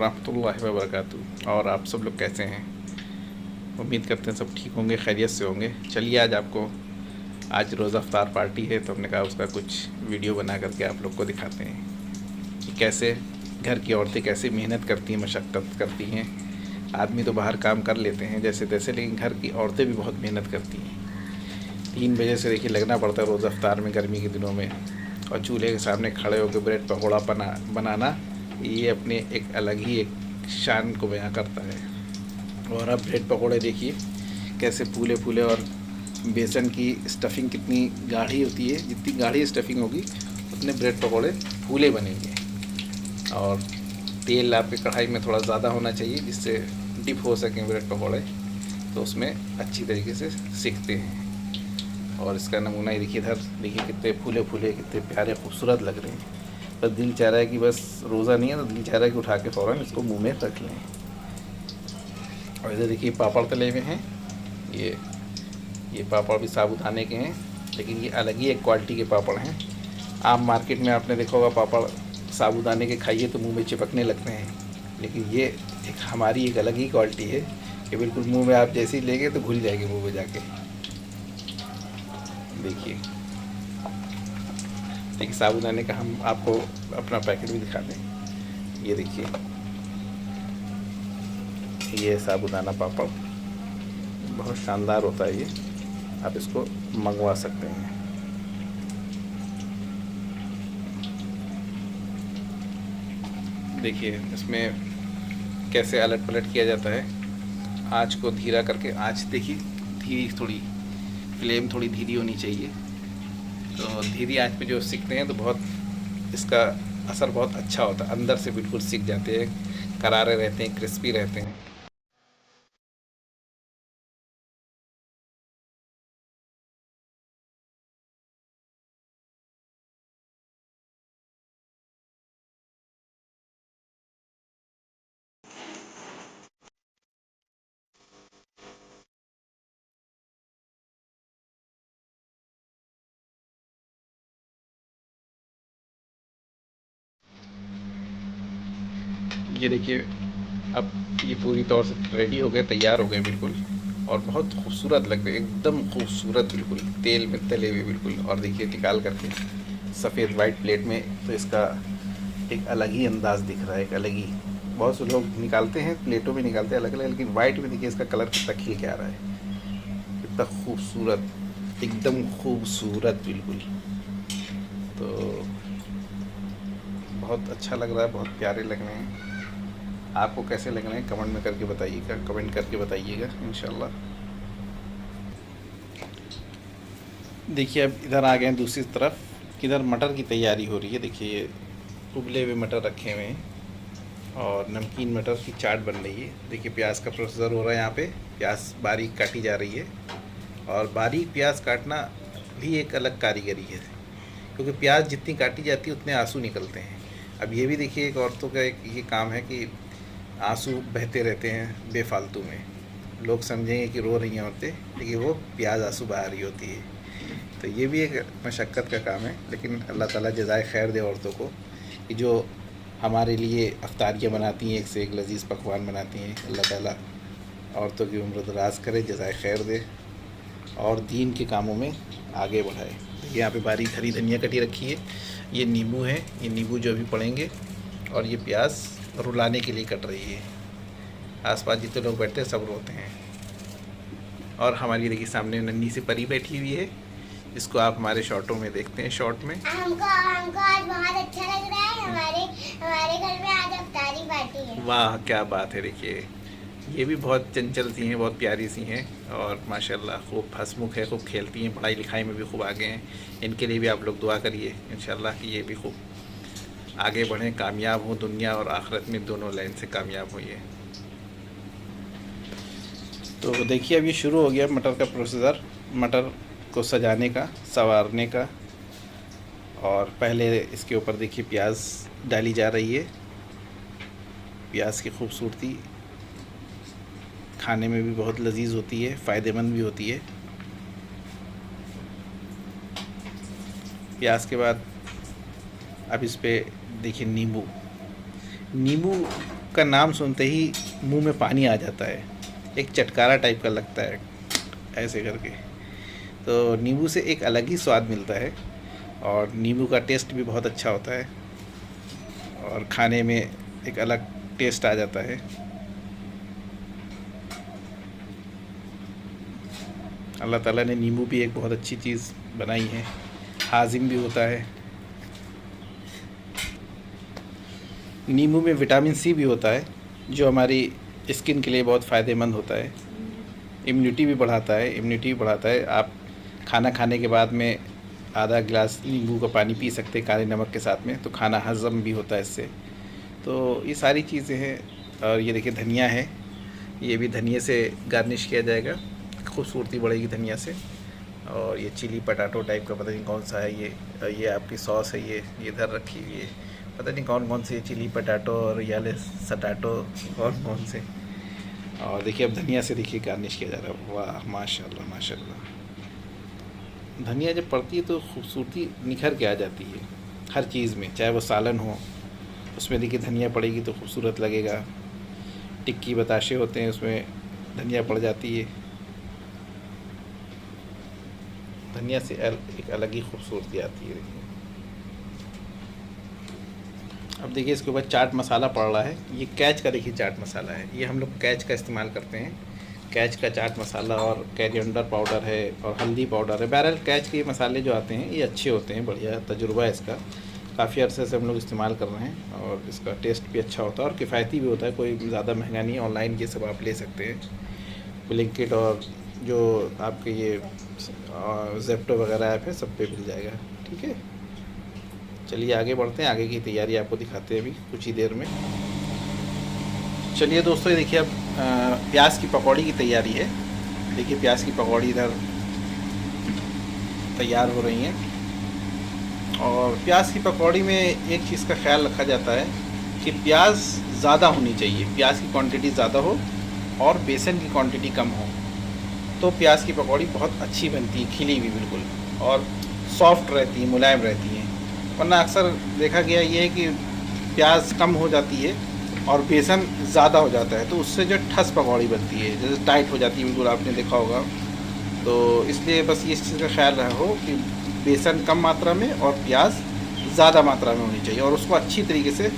वरहमतुल्लाहि वबरकातुहू। और आप सब लोग कैसे हैं? उम्मीद करते हैं सब ठीक होंगे, खैरियत से होंगे। चलिए आज रोज़ा अफ्तार पार्टी है, तो हमने कहा उसका कुछ वीडियो बना करके आप लोग को दिखाते हैं कि कैसे घर की औरतें कैसे मेहनत करती हैं, मशक्क़त करती हैं। आदमी तो बाहर काम कर लेते हैं जैसे तैसे, लेकिन घर की औरतें भी बहुत मेहनत करती हैं। 3 बजे से देखिए लगना पड़ता है रोज़ा अफ्तार में, गर्मी के दिनों में। और चूल्हे के सामने खड़े होकर ब्रेड पकौड़ा बनाना, ये अपने एक अलग ही एक शान को बयां करता है। और अब ब्रेड पकौड़े देखिए कैसे फूले फूले, और बेसन की स्टफिंग कितनी गाढ़ी होती है, जितनी गाढ़ी स्टफिंग होगी उतने ब्रेड पकौड़े फूले बनेंगे। और तेल आपके कढ़ाई में थोड़ा ज़्यादा होना चाहिए जिससे डिप हो सकें ब्रेड पकौड़े, तो उसमें अच्छी तरीके से सीखते हैं। और इसका नमूना ही देखिए, इधर देखिए कितने फूले फूले, कितने प्यारे खूबसूरत लग रहे हैं। बस दिल चाह रहा है कि बस रोज़ा नहीं है तो दिल चाह रहा है कि उठा के फ़ौरन इसको मुंह में रख लें। और इधर देखिए पापड़ तले हुए हैं। ये पापड़ भी साबूदाने के हैं, लेकिन ये अलग ही एक क्वालिटी के पापड़ हैं। आम मार्केट में आपने देखा होगा पापड़ साबूदाने के खाइए तो मुंह में चिपकने लगते हैं, लेकिन ये एक हमारी एक अलग ही क्वालिटी है कि बिल्कुल मुंह में आप जैसे ही लेंगे तो घुल जाएंगे मुंह में जाके। देखिए साबूदाने का हम आपको अपना पैकेट भी दिखा दें। ये देखिए, ये साबूदाना पापड़ बहुत शानदार होता है। ये आप इसको मंगवा सकते हैं। देखिए इसमें कैसे अलट पलट किया जाता है। आँच को धीरा करके, आँच देखिए धीरी, थोड़ी फ्लेम थोड़ी धीरी होनी चाहिए। तो धीरी आंच पे जो सीखते हैं तो बहुत इसका असर बहुत अच्छा होता है, अंदर से बिल्कुल सीख जाते हैं, करारे रहते हैं, क्रिस्पी रहते हैं। ये देखिए अब ये पूरी तौर से रेडी हो गए, तैयार हो गए बिल्कुल, और बहुत खूबसूरत लग रहे हैं, एकदम खूबसूरत, बिल्कुल तेल में तले हुए बिल्कुल। और देखिए निकाल करके सफ़ेद वाइट प्लेट में, तो इसका एक अलग ही अंदाज़ दिख रहा है, एक अलग ही। बहुत से लोग निकालते हैं प्लेटों में, निकालते हैं अलग अलग, लेकिन वाइट में देखिए इसका कलर कितना खिल के आ रहा है, कितना खूबसूरत, एकदम खूबसूरत बिल्कुल। तो बहुत अच्छा लग रहा है, बहुत प्यारे लग रहे हैं। आपको कैसे लग रहे हैं कमेंट में करके बताइएगा, कमेंट करके बताइएगा इंशाल्लाह। देखिए अब इधर आ गए हैं दूसरी तरफ, किधर मटर की तैयारी हो रही है। देखिए ये उबले हुए मटर रखे हुए हैं और नमकीन मटर की चाट बन रही है। देखिए प्याज का प्रोसेसर हो रहा है यहाँ पे, प्याज बारीक काटी जा रही है। और बारीक प्याज काटना भी एक अलग कारीगरी है, क्योंकि प्याज जितनी काटी जाती है उतने आंसू निकलते हैं। अब ये भी देखिए एक औरतों का एक ये काम है कि आंसू बहते रहते हैं बेफालतू में। लोग समझेंगे कि रो रही हैं औरतें, लेकिन वो प्याज आंसू बहा रही होती है। तो ये भी एक मशक्क़त का काम है, लेकिन अल्लाह ताला जज़ाए खैर दे औरतों को कि जो हमारे लिए अफ्तारियाँ बनाती हैं, एक से एक लजीज़ पकवान बनाती हैं। अल्लाह ताला औरतों की उम्र दराज करे, जज़ाए खैर दे और दीन के कामों में आगे बढ़ाए। यहाँ पे बारीक हरी धनिया कटी रखी है, ये नींबू है, ये नींबू जो अभी पड़ेंगे, और ये प्याज रुलाने के लिए कट रही है। आसपास जितने लोग बैठते हैं सब रोते हैं। और हमारी देखिए सामने नन्ही सी परी बैठी हुई है, इसको आप हमारे शॉर्टों में देखते हैं। शॉर्ट में हमको आज बहुत अच्छा लग रहा है। हमारे हमारे घर में आज अफ्तारी पार्टी है। वाह क्या बात है। देखिए ये भी बहुत चंचल सी हैं, बहुत प्यारी सी हैं, और माशाल्लाह खूब हंसमुख है, खूब खेलती हैं, पढ़ाई लिखाई में भी खूब आगे हैं। इनके लिए भी आप लोग दुआ करिए इंशाल्लाह कि ये भी खूब आगे बढ़ें, कामयाब हों, दुनिया और आखिरत में दोनों लाइन से कामयाब हुई है। तो देखिए अब ये शुरू हो गया मटर का प्रोसीजर, मटर को सजाने का, संवारने का। और पहले इसके ऊपर देखिए प्याज डाली जा रही है। प्याज की खूबसूरती खाने में भी बहुत लजीज होती है, फ़ायदेमंद भी होती है। प्याज के बाद अब इस पे देखिए नींबू का नाम सुनते ही मुंह में पानी आ जाता है, एक चटकारा टाइप का लगता है ऐसे करके। तो नींबू से एक अलग ही स्वाद मिलता है और नींबू का टेस्ट भी बहुत अच्छा होता है और खाने में एक अलग टेस्ट आ जाता है। अल्लाह ताला ने नींबू भी एक बहुत अच्छी चीज़ बनाई है, हाजिम भी होता है। नींबू में विटामिन सी भी होता है जो हमारी स्किन के लिए बहुत फ़ायदेमंद होता है। इम्यूनिटी भी बढ़ाता है। आप खाना खाने के बाद में आधा गिलास नींबू का पानी पी सकते हैं काले नमक के साथ में, तो खाना हज़म भी होता है इससे। तो ये सारी चीज़ें हैं। और ये देखिए धनिया है, ये भी धनिया से गार्निश किया जाएगा, खूबसूरती बढ़ेगी धनिया से। और ये चिली पटाटो टाइप का पता नहीं कौन सा है ये आपकी सॉस है, ये इधर रखी हुई है, पता नहीं कौन से चिली पटाटो और याले सटाटो कौन से। और देखिए अब धनिया से देखिए गार्निश किया जा रहा है। वाह माशाल्लाह माशाल्लाह। धनिया जब पड़ती है तो खूबसूरती निखर के आ जाती है हर चीज़ में, चाहे वो सालन हो उसमें देखिए धनिया पड़ेगी तो खूबसूरत लगेगा। टिक्की बताशे होते हैं उसमें धनिया पड़ जाती है। धनिया से एक अलग ही खूबसूरती आती है। अब देखिए इसके ऊपर चाट मसाला पड़ रहा है, ये कैच का देखिए चाट मसाला है, ये हम लोग कैच का इस्तेमाल करते हैं। कैच का चाट मसाला और कोरिएंडर पाउडर है और हल्दी पाउडर है। बहरहाल कैच के मसाले जो आते हैं ये अच्छे होते हैं, बढ़िया तजुर्बा है इसका, काफ़ी अरसे से हम लोग इस्तेमाल कर रहे हैं और इसका टेस्ट भी अच्छा होता है और किफ़ायती भी होता है, कोई ज़्यादा महंगा नहीं है। ऑनलाइन ये सब आप ले सकते हैं, ब्लिंकिट और जो आपके ये ज़ेप्टो वगैरह ऐप है सब पे मिल जाएगा। ठीक है, चलिए आगे बढ़ते हैं, आगे की तैयारी आपको दिखाते हैं अभी कुछ ही देर में। चलिए दोस्तों, ये देखिए अब प्याज की पकौड़ी की तैयारी है। देखिए प्याज की पकौड़ी इधर तैयार हो रही हैं। और प्याज की पकौड़ी में एक चीज़ का ख्याल रखा जाता है कि प्याज ज़्यादा होनी चाहिए, प्याज की क्वांटिटी ज़्यादा हो और बेसन की क्वांटिटी कम हो, तो प्याज की पकौड़ी बहुत अच्छी बनती है, खिली हुई बिल्कुल, और सॉफ्ट रहती है, मुलायम रहती है। वरना अक्सर देखा गया ये है कि प्याज कम हो जाती है और बेसन ज़्यादा हो जाता है, तो उससे जो ठस पकौड़ी बनती है, जैसे टाइट हो जाती है बिल्कुल, आपने देखा होगा। तो इसलिए बस ये चीज़ का ख्याल रहो कि बेसन कम मात्रा में और प्याज ज़्यादा मात्रा में होनी चाहिए और उसको अच्छी तरीके से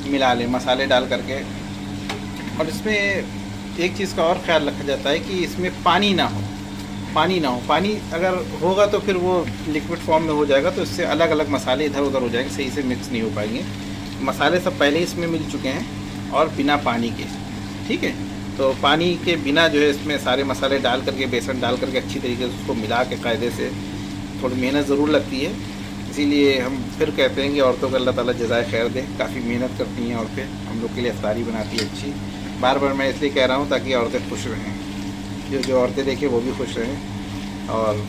मिला लें मसाले डाल करके। और इसमें एक चीज़ का और ख्याल रखा जाता है कि इसमें पानी ना हो। पानी अगर होगा तो फिर वो लिक्विड फॉर्म में हो जाएगा, तो इससे अलग अलग मसाले इधर उधर हो जाएंगे, सही से मिक्स नहीं हो पाएंगे। मसाले सब पहले ही इसमें मिल चुके हैं और बिना पानी के। ठीक है, तो पानी के बिना जो है इसमें सारे मसाले डाल करके, बेसन डाल करके अच्छी तरीके से उसको मिला के कायदे से, थोड़ी मेहनत ज़रूर लगती है। इसीलिए हम फिर कहते हैं कि औरतों को अल्लाह ताला जज़ाए खैर दे, काफ़ी मेहनत करती हैं औरतें, हम लोग के लिए इफ्तारी बनाती है अच्छी। बार बार मैं इसलिए कह रहा हूँ ताकि औरतें खुश रहें, जो औरतें देखें वो भी खुश रहें, और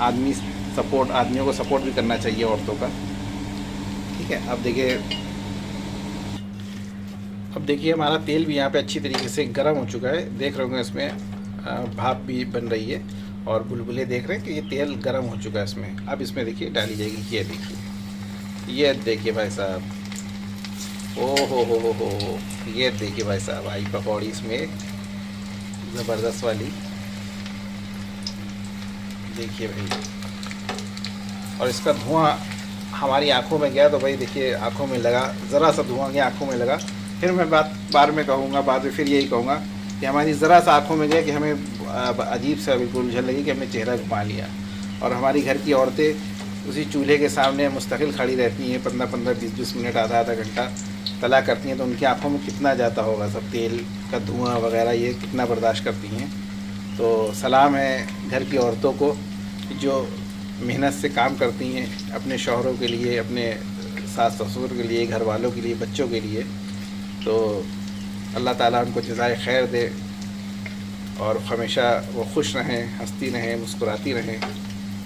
आदमियों को सपोर्ट भी करना चाहिए औरतों का। ठीक है, अब देखिए हमारा तेल भी यहाँ पे अच्छी तरीके से गर्म हो चुका है। देख रहे होंगे इसमें भाप भी बन रही है और बुलबुले देख रहे हैं कि ये तेल गर्म हो चुका है इसमें। अब इसमें देखिए डाली जाएगी, ये देखिए भाई साहब, ओ हो, ये देखिए भाई साहब आई पकौड़ी इसमें ज़बरदस्त वाली, देखिए भाई। और इसका धुआं हमारी आंखों में गया तो भाई देखिए आंखों में लगा, ज़रा सा धुआं गया आंखों में लगा। फिर मैं बाद में फिर यही कहूँगा कि हमारी ज़रा सा आंखों में गया कि हमें अजीब सा बिल्कुल उलझन लगी कि हमने चेहरा घुमा लिया। और हमारी घर की औरतें उसी चूल्हे के सामने मुस्तकिल खड़ी रहती हैं, 15-15, 20-20 मिनट, आधा घंटा तला करती हैं, तो उनकी आंखों में कितना जाता होगा सब तेल का धुआं वगैरह, ये कितना बर्दाश्त करती हैं। तो सलाम है घर की औरतों को जो मेहनत से काम करती हैं अपने शौहरों के लिए, अपने सास ससुर के लिए, घर वालों के लिए, बच्चों के लिए। तो अल्लाह ताला उनको जज़ाए खैर दे और हमेशा वो खुश रहें, हंसती रहें, मुस्कुराती रहें,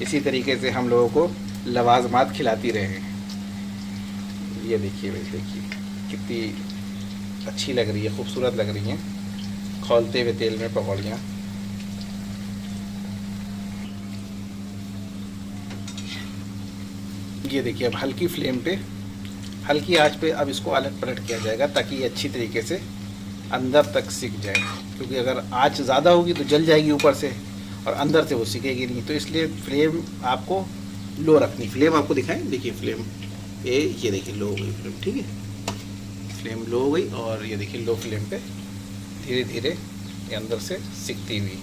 इसी तरीके से हम लोगों को लवाज़मात खिलाती रहें। ये देखिए भाई, देखिए कितनी अच्छी लग रही है, खूबसूरत लग रही हैं खौलते हुए तेल में पकौड़ियाँ। ये देखिए अब हल्की फ्लेम पे हल्की आंच पे अब इसको अलट पलट किया जाएगा ताकि ये अच्छी तरीके से अंदर तक सिक जाए, क्योंकि अगर आंच ज़्यादा होगी तो जल जाएगी ऊपर से और अंदर से वो सिकेगी नहीं। तो इसलिए फ्लेम आपको लो रखनी। फ्लेम आपको दिखाएं, देखिए फ्लेम ये देखिए लो हो गई फ्लेम, ठीक है, फ्लेम लो हो गई और ये देखिए लो फ्लेम पे धीरे धीरे ये अंदर से सिकती हुई,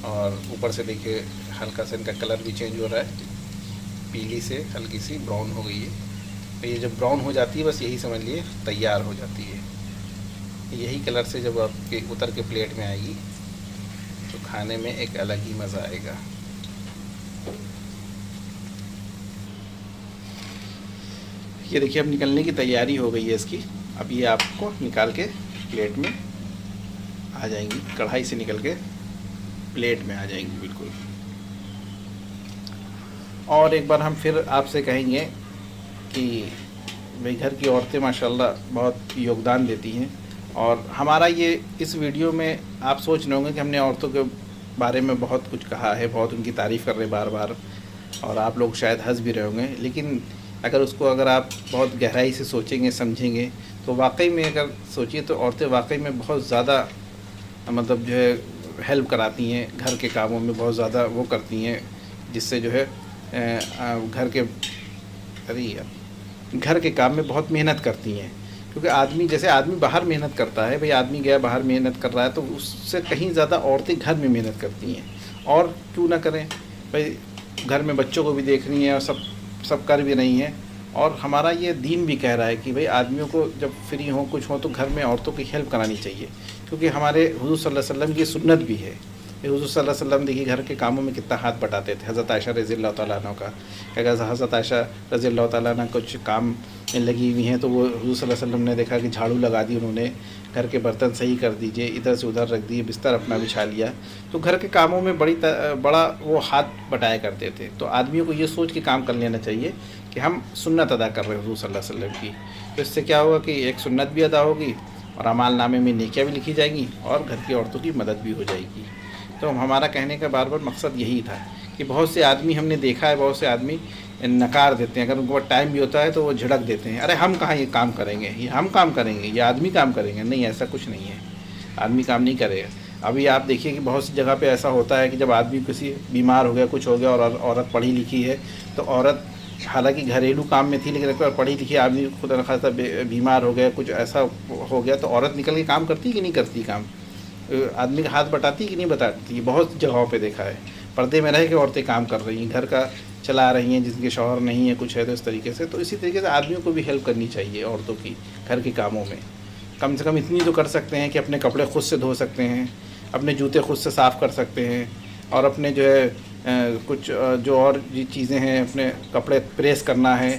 और ऊपर से देखिए हल्का सा इनका कलर भी चेंज हो रहा है, पीली से हल्की सी ब्राउन हो गई है। तो ये जब ब्राउन हो जाती है बस यही समझ लिए तैयार हो जाती है। यही कलर से जब आपके उतर के प्लेट में आएगी तो खाने में एक अलग ही मज़ा आएगा। ये देखिए अब निकलने की तैयारी हो गई है इसकी। अब ये आपको निकाल के प्लेट में आ जाएंगी, कढ़ाई से निकल के प्लेट में आ जाएंगी बिल्कुल। और एक बार हम फिर आपसे कहेंगे कि भाई घर की औरतें माशाल्लाह बहुत योगदान देती हैं, और हमारा ये इस वीडियो में आप सोच रहे होंगे कि हमने औरतों के बारे में बहुत कुछ कहा है, बहुत उनकी तारीफ़ कर रहे हैं बार बार, और आप लोग शायद हंस भी रहे होंगे। लेकिन अगर आप बहुत गहराई से सोचेंगे समझेंगे तो वाकई में अगर सोचिए तो औरतें वाकई में बहुत ज़्यादा मतलब जो है हेल्प कराती हैं, घर के कामों में बहुत ज़्यादा वो करती हैं, जिससे जो है घर के काम में बहुत मेहनत करती हैं। क्योंकि आदमी बाहर मेहनत करता है, भाई आदमी गया बाहर मेहनत कर रहा है तो उससे कहीं ज़्यादा औरतें घर में मेहनत करती हैं। और क्यों ना करें भाई, घर में बच्चों को भी देख रही हैं और सब कर भी रही हैं। और हमारा ये दीन भी कह रहा है कि भाई आदमियों को जब फ्री हो कुछ हो तो घर में औरतों की हेल्प करानी चाहिए, क्योंकि हमारे हुज़ूर सल्लल्लाहु अलैहि वसल्लम की सुन्नत भी है। हुज़ूर सल्लल्लाहु अलैहि वसल्लम देखिए घर के कामों में कितना हाथ बटाते थे। हज़रत आयशा रज़ियल्लाहु तआला अन्हा का, अगर हज़रत आयशा रज़ियल्लाहु तआला अन्हा कुछ काम में लगी हुई हैं तो वो हुज़ूर सल्लल्लाहु अलैहि वसल्लम ने देखा कि झाड़ू लगा दी उन्होंने, घर के बर्तन सही कर दीजिए, इधर से उधर रख दिए, बिस्तर अपना बिछा लिया। तो घर के कामों में बड़ा वो हाथ बटाया करते थे। तो आदमियों को ये सोच के काम कर लेना चाहिए कि हम सुन्नत अदा कर रहे हैं हुज़ूर सल्लल्लाहु अलैहि वसल्लम की। तो इससे क्या होगा कि एक सुन्नत भी अदा होगी और अमाल नामे में नेकियां भी लिखी जाएंगी और घर की औरतों की मदद भी हो जाएगी। तो हमारा कहने का बार बार मकसद यही था कि बहुत से आदमी हमने देखा है, बहुत से आदमी नकार देते हैं। अगर उनको टाइम भी होता है तो वो झिड़क देते हैं, अरे हम कहाँ ये काम करेंगे, ये हम काम करेंगे, ये आदमी काम करेंगे। नहीं, ऐसा कुछ नहीं है, आदमी काम नहीं करेगा। अभी आप देखिए कि बहुत सी जगह पे ऐसा होता है कि जब आदमी किसी बीमार हो गया, कुछ हो गया, और औरत पढ़ी लिखी है, तो औरत हालांकि घरेलू काम में थी लेकिन अगर पढ़ी लिखी आदमी खुद न खासा बीमार हो गया, कुछ ऐसा हो गया, तो औरत निकल के काम करती कि नहीं करती, काम आदमी का हाथ बटाती कि नहीं बताती। बहुत जगहों पे देखा है, पर्दे में रह के औरतें काम कर रही हैं, घर का चला रही हैं, जिनके शौहर नहीं है, कुछ है, तो इस तरीके से। तो इसी तरीके से आदमियों को भी हेल्प करनी चाहिए औरतों की घर के कामों में। कम से कम इतनी तो कर सकते हैं कि अपने कपड़े खुद से धो सकते हैं, अपने जूते खुद से साफ़ कर सकते हैं, और अपने जो है कुछ जो और चीज़ें हैं, अपने कपड़े प्रेस करना है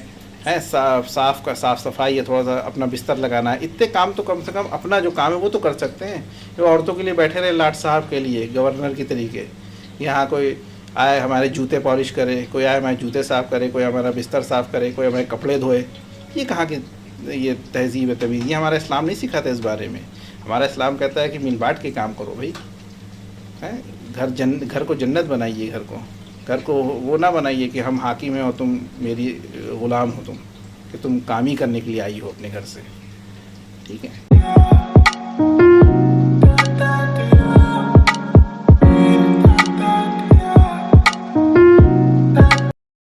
साफ़ सफाई है, थोड़ा सा अपना बिस्तर लगाना है, इतने काम तो कम से कम अपना जो काम है वो तो कर सकते हैं। जो औरतों के लिए बैठे रहे लाट साहब के लिए गवर्नर की तरीके, यहाँ कोई आए हमारे जूते पॉलिश करे, कोई आए हमारे जूते साफ़ करे, कोई हमारा बिस्तर साफ़ करे, कोई हमारे कपड़े धोए, ये कहाँ की ये तहज़ीब है, तमीज़? ये हमारा इस्लाम नहीं सिखाता इस बारे में। हमारा इस्लाम कहता है कि मिल बांट के काम करो भाई, हैं। घर को जन्नत बनाइए, घर को वो ना बनाइए कि हम हाकिम हैं और तुम मेरी ग़ुलाम हो, तुम कि तुम काम ही करने के लिए आई हो अपने घर से, ठीक है।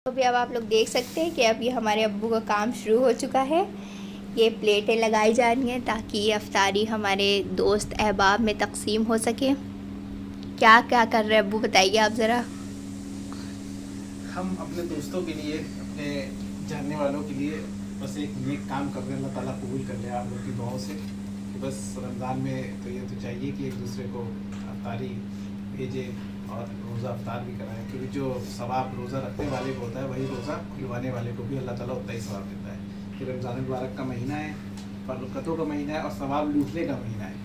तो भी अब आप लोग देख सकते हैं कि अब ये हमारे अब्बू का काम शुरू हो चुका है। ये प्लेटें लगाई जा रही हैं ताकि ये अफ्तारी हमारे दोस्त अहबाब में तकसीम हो सके। क्या क्या कर रहे हैं अब्बू, बताइए आप ज़रा। हम अपने दोस्तों के लिए, अपने जानने वालों के लिए बस एक नेक काम कर रहे हैं। अल्लाह ताला कबूल कर ले आप लोग की दुआओं से कि बस रमज़ान में तो ये तो चाहिए कि एक दूसरे को अफ्तारी भेजे और रोज़ा अफ्तार भी कराएं, क्योंकि जो सवाब रोज़ा रखने वाले को होता है वही रोज़ा खुलवाने वाले को भी अल्लाह ताला उतना ही सवाब देता है। कि रमज़ान मुबारक का महीना है, बरकतों का महीना है और सवाब लूटने का महीना है।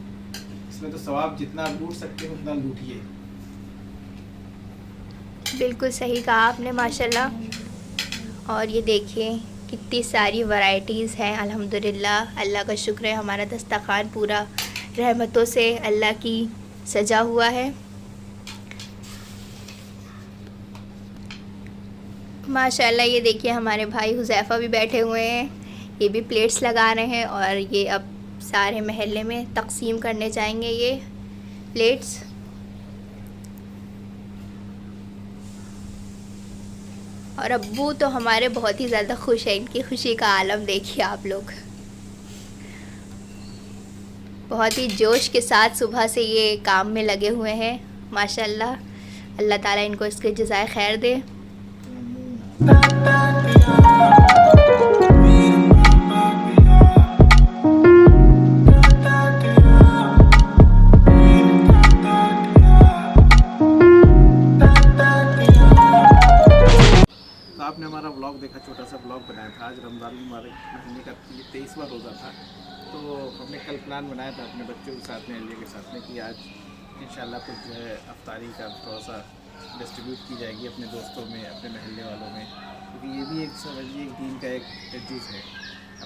इसमें तो सवाब जितना लूट सकते हैं उतना लूटिए। बिल्कुल सही कहा आपने माशाल्लाह। और ये देखिए कितनी सारी वैरायटीज़ हैं अल्हम्दुलिल्लाह। अल्लाह का शुक्र है, हमारा दस्तरखान पूरा रहमतों से अल्लाह की सजा हुआ है माशाल्लाह। ये देखिए हमारे भाई हुज़ैफ़ा भी बैठे हुए हैं, ये भी प्लेट्स लगा रहे हैं और ये अब सारे महल्ले में तकसीम करने जाएंगे ये प्लेट्स। और अब्बू तो हमारे बहुत ही ज़्यादा खुश हैं, इनकी खुशी का आलम देखिए आप लोग। बहुत ही जोश के साथ सुबह से ये काम में लगे हुए हैं माशाल्लाह। अल्लाह ताला इनको इसके जज़ाए खैर दे। तो आपने हमारा व्लॉग देखा, छोटा सा व्लॉग बनाया था। आज रमज़ान महीने का 23वां रोज़ा था। तो हमने कल प्लान बनाया था अपने बच्चों के साथ में, अलिया के साथ में, कि आज इंशाल्लाह कुछ जो है अफ्तारी का थोड़ा सा डिस्ट्रीब्यूट की जाएगी अपने दोस्तों में, अपने महल्ले वालों में, क्योंकि ये भी एक समझिए एक दीन का एक जुज़ है,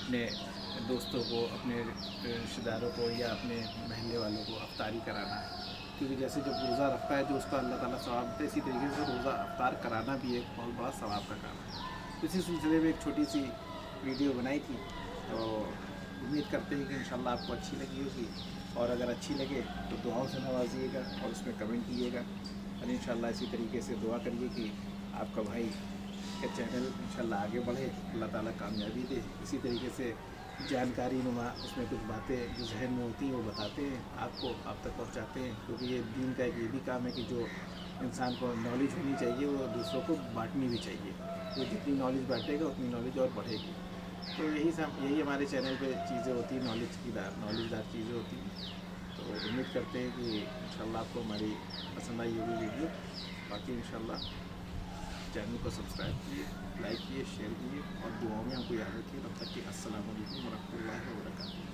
अपने दोस्तों को, अपने रिश्तेदारों को या अपने महल्ले वालों को अफ्तारी कराना है। क्योंकि जैसे जब रोज़ा रखता है जो उसका अल्लाह ताला सवाब देता है, इसी तरीके से रोज़ा अफ्तार कराना भी एक बहुत बड़ा सवाब का काम है। इसी सिलसिले में एक छोटी सी वीडियो बनाई थी, तो उम्मीद करते हैं कि इंशाल्लाह आपको अच्छी लगी होगी, और अगर अच्छी लगे तो दुआओं से नवाजिएगा और उसमें कमेंट कीजिएगा, और इंशाल्लाह इसी तरीके से दुआ करिए कि आपका भाई का चैनल इंशाल्लाह आगे बढ़े, अल्लाह ताला कामयाबी दे। इसी तरीके से जानकारी नुमा उसमें कुछ बातें जो जहन में होती हैं वो बताते हैं आपको, आप तक पहुंचाते हैं, क्योंकि ये दीन का एक ये भी काम है कि जो इंसान को नॉलेज होनी चाहिए वो दूसरों को बांटनी भी चाहिए। वो जितनी नॉलेज बांटेगा उतनी नॉलेज और बढ़ेगी। तो यही हमारे चैनल पे चीज़ें होती हैं, नॉलेजदार चीज़ें होती हैं। तो उम्मीद करते हैं कि इंशाल्लाह आपको हमारी पसंद आई होगी वीडियो। बाकी इंशाल्लाह चैनल को सब्सक्राइब कीजिए, लाइक कीजिए, शेयर कीजिए, और दुआओं में हमको याद रखिए। तब तक कि अस्सलाम वालेकुम व रहमतुल्लाहि व बरकातुहू।